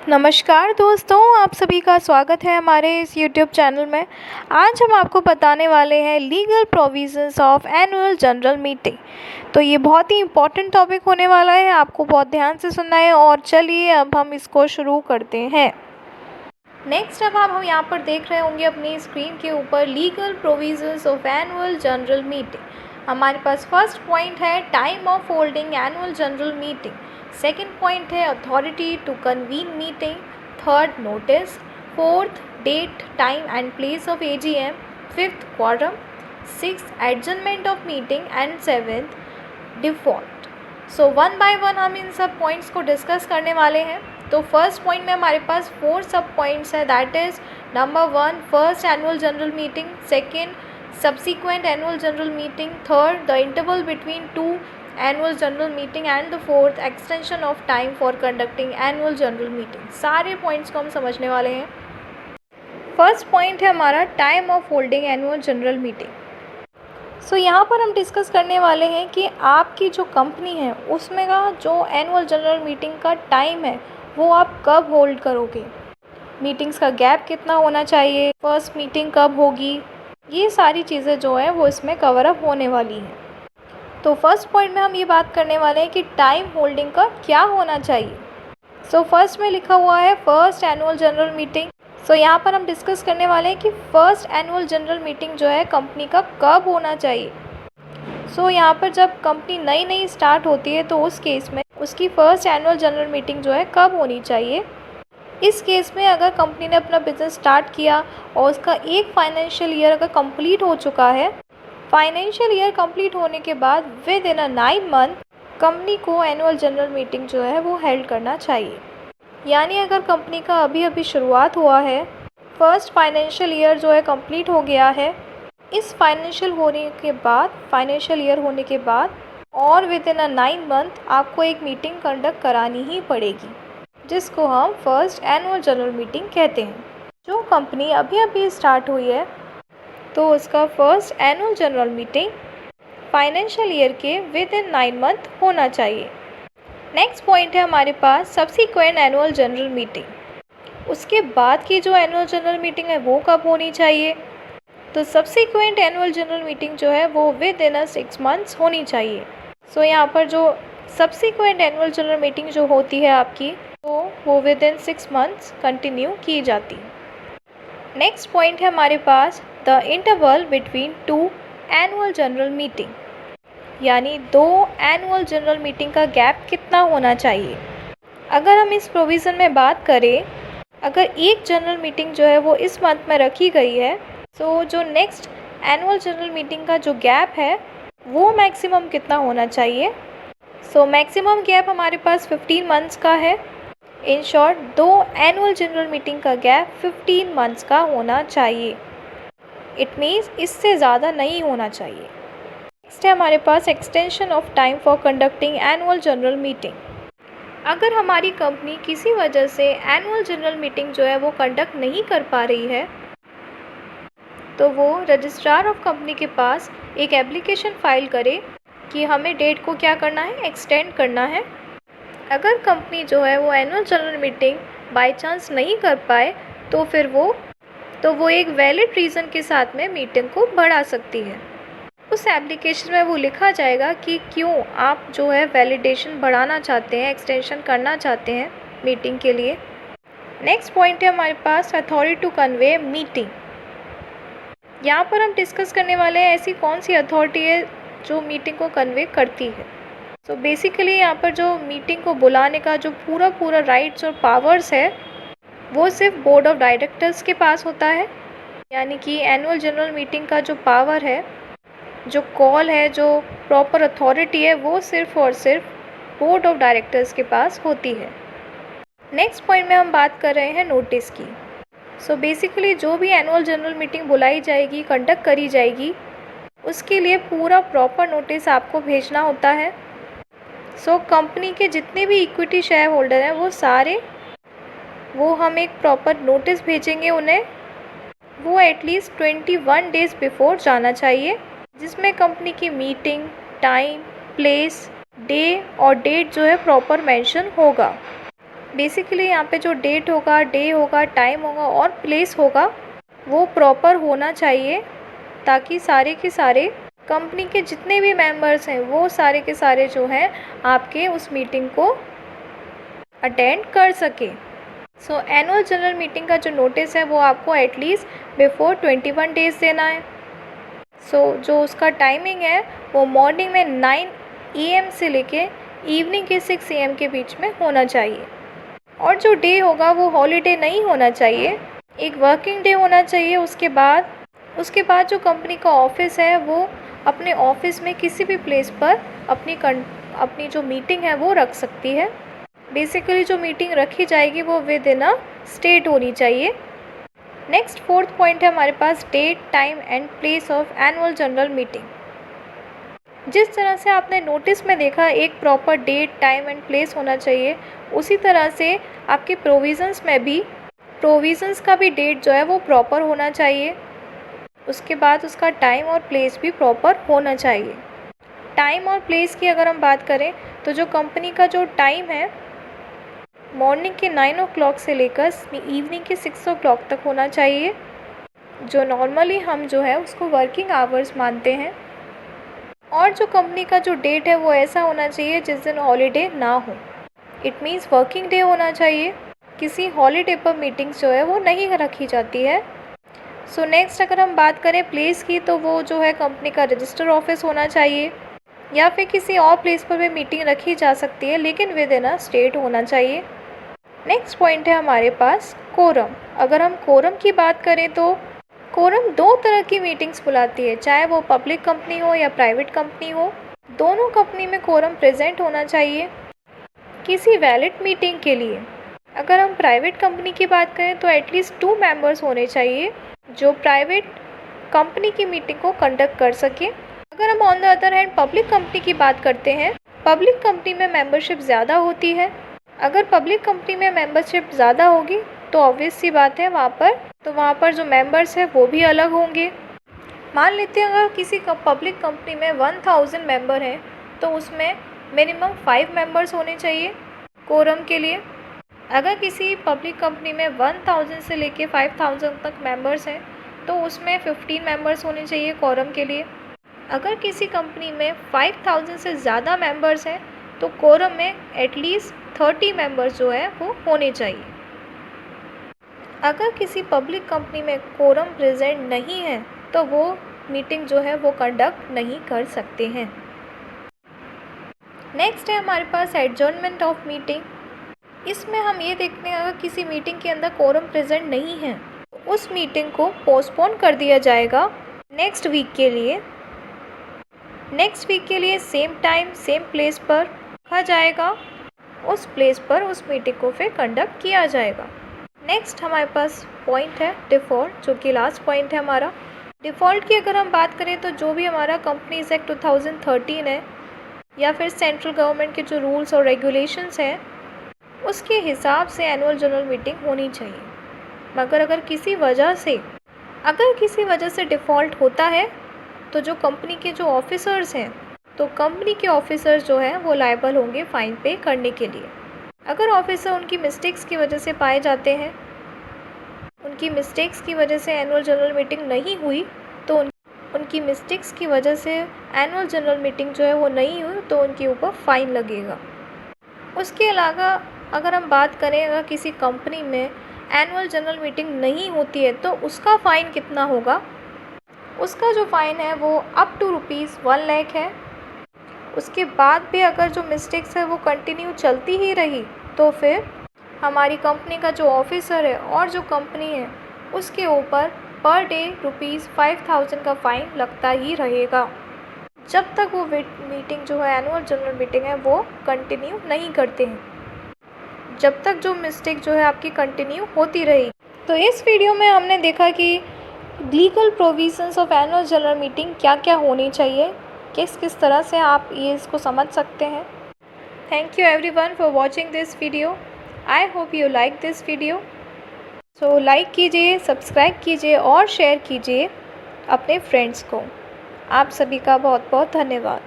नमस्कार दोस्तों, आप सभी का स्वागत है हमारे इस YouTube चैनल में। आज हम आपको बताने वाले हैं legal provisions of annual general meeting. तो ये बहुत ही इम्पोर्टेंट टॉपिक होने वाला है, आपको बहुत ध्यान से सुनना है। और चलिए अब हम इसको शुरू करते हैं। नेक्स्ट अब हम यहाँ पर देख रहे होंगे अपनी स्क्रीन के ऊपर legal provisions of annual general meeting. हमारे पास फर्स्ट पॉइंट है time of holding annual general meeting. Second point है authority to convene meeting. Third notice. Fourth date time and place of AGM। Fifth quorum. Sixth adjournment of meeting and seventh default. So one by one हम इन सब points को discuss करने वाले हैं। तो first point में हमारे पास 4 सब पॉइंट्स है, that is number 1 first annual general meeting, second subsequent annual general meeting, third the interval between 2 annual general meeting and the fourth extension of time for conducting annual general meeting। सारे points को हम समझने वाले हैं। First point है हमारा time of holding annual general meeting. So यहाँ पर हम डिस्कस करने वाले हैं कि आपकी जो कंपनी है उसमें का जो एनुअल जनरल मीटिंग का टाइम है वो आप कब होल्ड करोगे, मीटिंग्स का गैप कितना होना चाहिए, फर्स्ट मीटिंग कब होगी, ये सारी चीज़ें जो हैं वो इसमें कवर अप होने वाली हैं। तो फर्स्ट पॉइंट में हम ये बात करने वाले हैं कि टाइम होल्डिंग का क्या होना चाहिए। सो फर्स्ट में लिखा हुआ है first annual general meeting. So यहाँ पर हम डिस्कस करने वाले हैं कि फर्स्ट एनुअल जनरल मीटिंग जो है कंपनी का कब होना चाहिए। सो यहाँ पर जब कंपनी नई स्टार्ट होती है तो उस केस में उसकी फर्स्ट एनुअल जनरल मीटिंग जो है कब होनी चाहिए। इस केस में अगर कंपनी ने अपना बिज़नेस स्टार्ट किया और उसका एक फाइनेंशियल ईयर अगर कंप्लीट हो चुका है, फाइनेंशियल ईयर कंप्लीट होने के बाद विद इन 9 मंथ कंपनी को एनुअल जनरल मीटिंग जो है वो हेल्ड करना चाहिए। यानी अगर कंपनी का अभी शुरुआत हुआ है, फर्स्ट फाइनेंशियल ईयर जो है कंप्लीट हो गया है, इस फाइनेंशियल ईयर होने के बाद और विद इन 9 मंथ आपको एक मीटिंग कंडक्ट करानी ही पड़ेगी, जिसको हम फर्स्ट एनुअल जनरल मीटिंग कहते हैं। जो कंपनी अभी स्टार्ट हुई है तो उसका first annual general meeting financial year के विद इन 9 मंथ होना चाहिए। नेक्स्ट पॉइंट है हमारे पास सब्सिक्वेंट एनुअल जनरल मीटिंग। उसके बाद की जो एनुअल जनरल मीटिंग है वो कब होनी चाहिए। तो सब्सिक्वेंट एनुअल जनरल मीटिंग जो है वो विद इन 6 मंथ्स होनी चाहिए। सो यहाँ पर जो सब्सिक्वेंट एनुअल जनरल मीटिंग जो होती है आपकी, तो वो विद इन 6 मंथ्स कंटिन्यू की जाती है। नेक्स्ट पॉइंट है हमारे पास the interval between 2 annual general meeting, यानी 2 एनुअल जनरल मीटिंग का गैप कितना होना चाहिए। अगर हम इस प्रोविज़न में बात करें, अगर एक जनरल मीटिंग जो है वो इस मंथ में रखी गई है, तो जो नेक्स्ट एनुअल जनरल मीटिंग का जो गैप है वो मैक्सिमम कितना होना चाहिए। सो मैक्सिमम गैप हमारे पास 15 मंथ्स का है। In short 2 annual general meeting का गैप 15 मंथ्स का होना चाहिए। इट मीन्स इससे ज़्यादा नहीं होना चाहिए। नेक्स्ट है हमारे पास extension of time for conducting annual general meeting. अगर हमारी कंपनी किसी वजह से एनुअल जनरल मीटिंग जो है वो कंडक्ट नहीं कर पा रही है, तो वो रजिस्ट्रार ऑफ कंपनी के पास एक एप्लीकेशन फाइल करे कि हमें डेट को क्या करना है, एक्सटेंड करना है। अगर कंपनी जो है वो annual general meeting by chance नहीं कर पाए तो फिर वो एक वैलिड रीज़न के साथ में मीटिंग को बढ़ा सकती है। उस एप्लीकेशन में वो लिखा जाएगा कि क्यों आप जो है वैलिडेशन बढ़ाना चाहते हैं, एक्सटेंशन करना चाहते हैं मीटिंग के लिए। नेक्स्ट पॉइंट है हमारे पास अथॉरिटी टू कन्वे मीटिंग। यहाँ पर हम डिस्कस करने वाले हैं ऐसी कौन सी अथॉरिटी है जो मीटिंग को कन्वे करती है। तो बेसिकली यहाँ पर जो मीटिंग को बुलाने का जो पूरा राइट्स और पावर्स है वो सिर्फ बोर्ड ऑफ डायरेक्टर्स के पास होता है। यानी कि एनुअल जनरल मीटिंग का जो पावर है, जो कॉल है, जो प्रॉपर अथॉरिटी है, वो सिर्फ और सिर्फ बोर्ड ऑफ डायरेक्टर्स के पास होती है। नेक्स्ट पॉइंट में हम बात कर रहे हैं नोटिस की। सो बेसिकली जो भी एनुअल जनरल मीटिंग बुलाई जाएगी, कंडक्ट करी जाएगी, उसके लिए पूरा प्रॉपर नोटिस आपको भेजना होता है। सो कंपनी के जितने भी इक्विटी शेयर होल्डर हैं वो हम एक प्रॉपर नोटिस भेजेंगे उन्हें। वो एटलीस्ट 21 डेज़ बिफोर जाना चाहिए, जिसमें कंपनी की मीटिंग, टाइम, प्लेस, डे और डेट जो है प्रॉपर मेंशन होगा। बेसिकली यहाँ पे जो डेट होगा, डे होगा, टाइम होगा और प्लेस होगा वो प्रॉपर होना चाहिए, ताकि सारे के सारे कंपनी के जितने भी मेंबर्स हैं वो सारे के सारे जो हैं आपके उस मीटिंग को अटेंड कर सके। सो एनुअल जनरल मीटिंग का जो नोटिस है वो आपको एटलीस्ट बिफोर 21 डेज देना है। जो उसका टाइमिंग है वो मॉर्निंग में 9 AM से लेके इवनिंग के 6 AM के बीच में होना चाहिए। और जो डे होगा वो हॉलीडे नहीं होना चाहिए, एक वर्किंग डे होना चाहिए। उसके बाद जो कंपनी का ऑफिस है वो अपने ऑफिस में किसी भी प्लेस पर अपनी जो मीटिंग है वो रख सकती है। बेसिकली जो मीटिंग रखी जाएगी वो विद इन अ स्टेट होनी चाहिए। नेक्स्ट 4th पॉइंट है हमारे पास date, time and place of annual general meeting. जिस तरह से आपने नोटिस में देखा एक proper date, time and place होना चाहिए, उसी तरह से आपके प्रोविज़न्स का भी डेट जो है वो प्रॉपर होना चाहिए। उसके बाद उसका टाइम और प्लेस भी प्रॉपर होना चाहिए। टाइम और प्लेस की अगर हम बात करें तो जो कंपनी का जो टाइम है मॉर्निंग के 9 o'clock से लेकर इवनिंग के 6 o'clock तक होना चाहिए, जो नॉर्मली हम जो है उसको वर्किंग आवर्स मानते हैं। और जो कंपनी का जो डेट है वो ऐसा होना चाहिए जिस दिन हॉलीडे ना हो, इट मीन्स वर्किंग डे होना चाहिए। किसी हॉलीडे पर मीटिंग्स जो है वो नहीं रखी जाती है। सो नेक्स्ट अगर हम बात करें प्लेस की, तो वो जो है कंपनी का रजिस्टर ऑफिस होना चाहिए या फिर किसी और प्लेस पर भी मीटिंग रखी जा सकती है, लेकिन विद इन अ स्टेट होना चाहिए। नेक्स्ट पॉइंट है हमारे पास कोरम। अगर हम कोरम की बात करें तो कोरम 2 तरह की मीटिंग्स बुलाती है, चाहे वो पब्लिक कंपनी हो या प्राइवेट कंपनी हो, दोनों कंपनी में कोरम प्रेजेंट होना चाहिए। किसी वैलिड मीटिंग के लिए अगर हम प्राइवेट कंपनी की बात करें तो एटलीस्ट 2 मेंबर्स होने चाहिए जो प्राइवेट कंपनी की मीटिंग को कंडक्ट कर सके। अगर हम on the other hand public company की बात करते हैं, पब्लिक कंपनी में मेंबरशिप ज़्यादा होती है। अगर पब्लिक कंपनी में मेंबरशिप ज़्यादा होगी तो ऑब्वियस सी बात है वहाँ पर जो मेंबर्स हैं वो भी अलग होंगे। मान लेते हैं अगर किसी पब्लिक कंपनी में 1000 मेंबर हैं तो उसमें मिनिमम 5 मेंबर्स होने चाहिए कोरम के लिए। अगर किसी पब्लिक कंपनी में 1000 से लेके 5000 तक मेंबर्स हैं तो उसमें 15 मेंबर्स होने चाहिए कोरम के लिए। अगर किसी कंपनी में 5000 से ज़्यादा मेंबर्स हैं तो कोरम में एटलीस्ट 30 मेंबर्स जो है वो होने चाहिए। अगर किसी पब्लिक कंपनी में कोरम प्रेजेंट नहीं है तो वो मीटिंग जो है वो कंडक्ट नहीं कर सकते हैं। नेक्स्ट है हमारे पास एडजर्नमेंट ऑफ मीटिंग। इसमें हम ये देखते हैं अगर किसी मीटिंग के अंदर कोरम प्रेजेंट नहीं है तो उस मीटिंग को पोस्टपोन कर दिया जाएगा नेक्स्ट वीक के लिए सेम टाइम सेम प्लेस पर रखा जाएगा। उस प्लेस पर उस मीटिंग को फिर कंडक्ट किया जाएगा। नेक्स्ट हमारे पास पॉइंट है डिफ़ॉल्ट, जो कि लास्ट पॉइंट है हमारा। डिफ़ॉल्ट की अगर हम बात करें तो जो भी हमारा कंपनीज एक्ट 2013 है या फिर सेंट्रल गवर्नमेंट के जो रूल्स और रेगुलेशंस हैं उसके हिसाब से एनुअल जनरल मीटिंग होनी चाहिए। मगर अगर किसी वजह से डिफ़ॉल्ट होता है तो जो कंपनी के जो ऑफिसर्स हैं तो कंपनी के ऑफिसर्स जो हैं वो लायबल होंगे फ़ाइन पे करने के लिए। अगर ऑफिसर उनकी मिस्टेक्स की वजह से पाए जाते हैं, उनकी मिस्टेक्स की वजह से एनुअल जनरल मीटिंग नहीं हुई तो उनकी मिस्टेक्स की वजह से एनुअल जनरल मीटिंग जो है वो नहीं हुई तो उनके ऊपर फ़ाइन लगेगा। उसके अलावा अगर हम बात करें अगर किसी कंपनी में एनुअल जनरल मीटिंग नहीं होती है तो उसका फ़ाइन कितना होगा, उसका जो फ़ाइन है वो अप टू ₹1 लाख है। उसके बाद भी अगर जो मिस्टेक्स है वो कंटिन्यू चलती ही रही तो फिर हमारी कंपनी का जो ऑफिसर है और जो कंपनी है उसके ऊपर पर डे ₹5000 का फ़ाइन लगता ही रहेगा, जब तक वो मीटिंग जो है एनुअल जनरल मीटिंग है वो कंटिन्यू नहीं करते हैं, जब तक जो मिस्टेक जो है आपकी कंटिन्यू होती रही। तो इस वीडियो में हमने देखा कि legal provisions of annual general meeting क्या क्या होनी चाहिए, किस तरह से आप ये इसको समझ सकते हैं। Thank you everyone for watching this video. I hope you like this video. So like कीजिए, सब्सक्राइब कीजिए और शेयर कीजिए अपने फ्रेंड्स को। आप सभी का बहुत बहुत धन्यवाद।